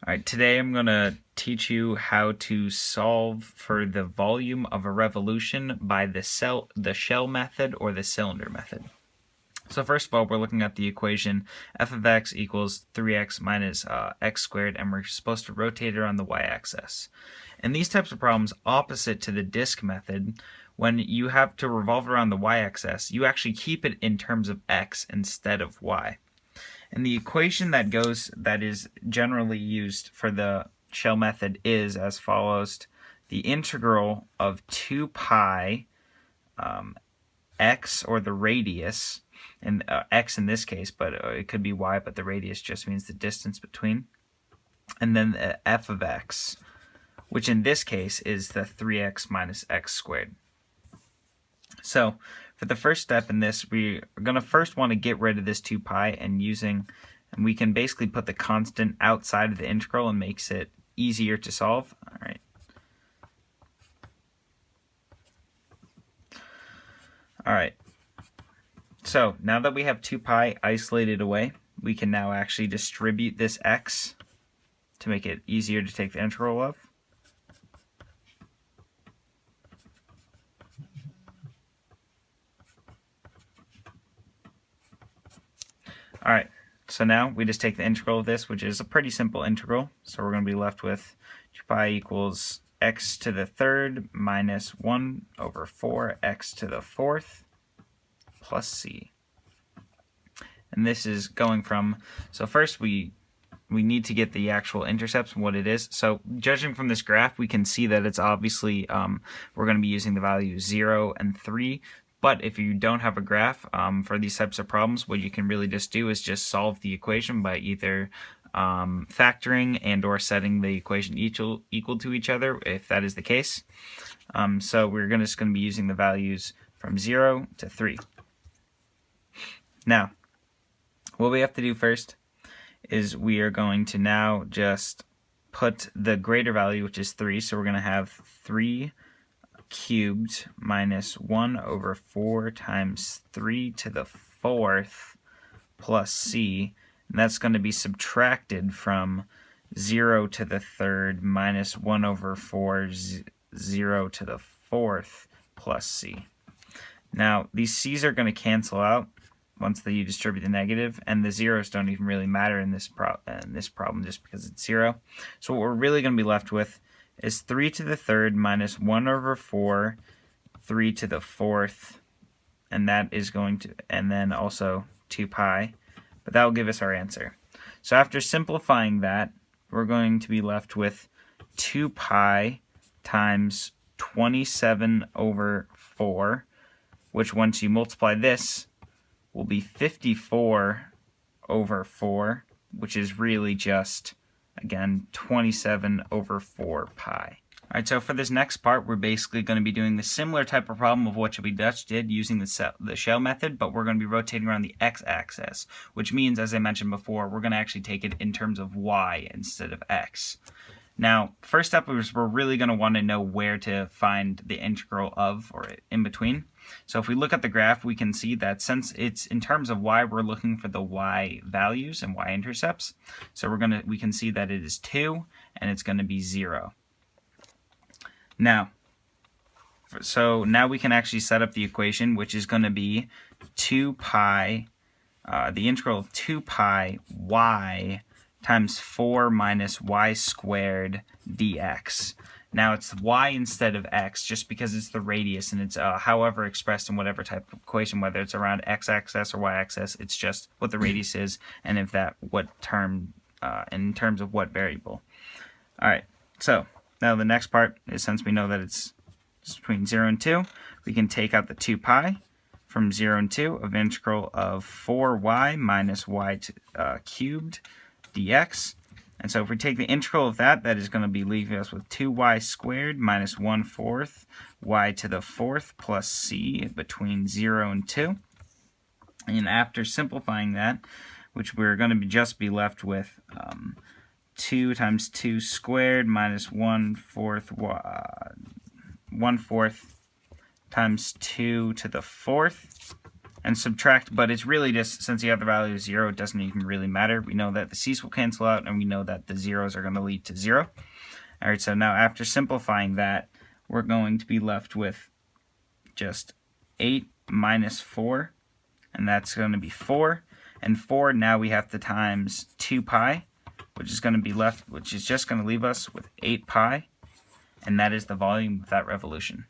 Alright, today I'm going to teach you how to solve for the volume of a revolution by the shell method or the cylinder method. So first of all, we're looking at the equation f of x equals 3x minus x squared, and we're supposed to rotate it around the y-axis. In these types of problems, opposite to the disk method, when you have to revolve around the y-axis, you actually keep it in terms of x instead of y. And the equation that is generally used for the shell method is as follows: the integral of 2 pi x, or the radius, and x in this case, but it could be y, but the radius just means the distance between, and then the f of x, which in this case is the 3x minus x squared. So for the first step in this, we are going to first want to get rid of this 2 pi, and we can basically put the constant outside of the integral and makes it easier to solve. Alright. So now that we have 2 pi isolated away, we can now actually distribute this x to make it easier to take the integral of. Alright, so now we just take the integral of this, which is a pretty simple integral. So we're going to be left with 2 pi equals x to the third minus 1 over 4 x to the fourth plus c. And this is going from, so first we need to get the actual intercepts and what it is. So judging from this graph, we can see that it's obviously, we're going to be using the values 0 and 3. But if you don't have a graph for these types of problems, what you can really just do is just solve the equation by either factoring and or setting the equation equal to each other, if that is the case. So we're just going to be using the values from 0 to 3. Now, what we have to do first is we are going to now just put the greater value, which is 3. So we're going to have 3 cubed minus 1 over 4 times 3 to the fourth plus c, and that's going to be subtracted from 0 to the third minus 1 over 4 0 to the fourth plus c. Now these c's are going to cancel out once you distribute the negative, and the zeros don't even really matter in this problem just because it's 0. So what we're really going to be left with is 3 to the third minus 1 over 4, 3 to the fourth, and that is going to, and then also 2 pi, but that will give us our answer. So after simplifying that, we're going to be left with 2 pi times 27 over 4, which once you multiply this will be 54 over 4, which is really just, again, 27 over 4 pi. Alright, so for this next part, we're basically going to be doing the similar type of problem of what we just did using the shell method, but we're going to be rotating around the x-axis, which means, as I mentioned before, we're going to actually take it in terms of y instead of x. Now, first up is we're really going to want to know where to find the integral of, or in between. So if we look at the graph, we can see that since it's in terms of y, we're looking for the y values and y-intercepts. So we can see that it is 2, and it's going to be 0. Now, so now we can actually set up the equation, which is going to be 2 pi, the integral of 2 pi y times 4 minus y squared dx. Now it's y instead of x just because it's the radius, and it's however expressed in whatever type of equation, whether it's around x-axis or y-axis, it's just what the radius is, and if that, what term, in terms of what variable. Alright, so now the next part is, since we know that it's just between 0 and 2, we can take out the 2 pi from 0 and 2 of integral of 4y minus y cubed dx. And so if we take the integral of that, that is going to be leaving us with 2y squared minus 1/4 y to the fourth plus c between 0 and 2. And after simplifying that, which we're going to just be left with 2 times 2 squared minus 1/4 times 2 to the fourth. and subtract, but it's really just, since the other value is 0, it doesn't even really matter. We know that the c's will cancel out, and we know that the zeros are going to lead to 0. Alright, so now after simplifying that, we're going to be left with just 8 minus 4, and that's going to be 4. And 4, now we have to times 2 pi, which is going to be left, which is just going to leave us with 8 pi, and that is the volume of that revolution.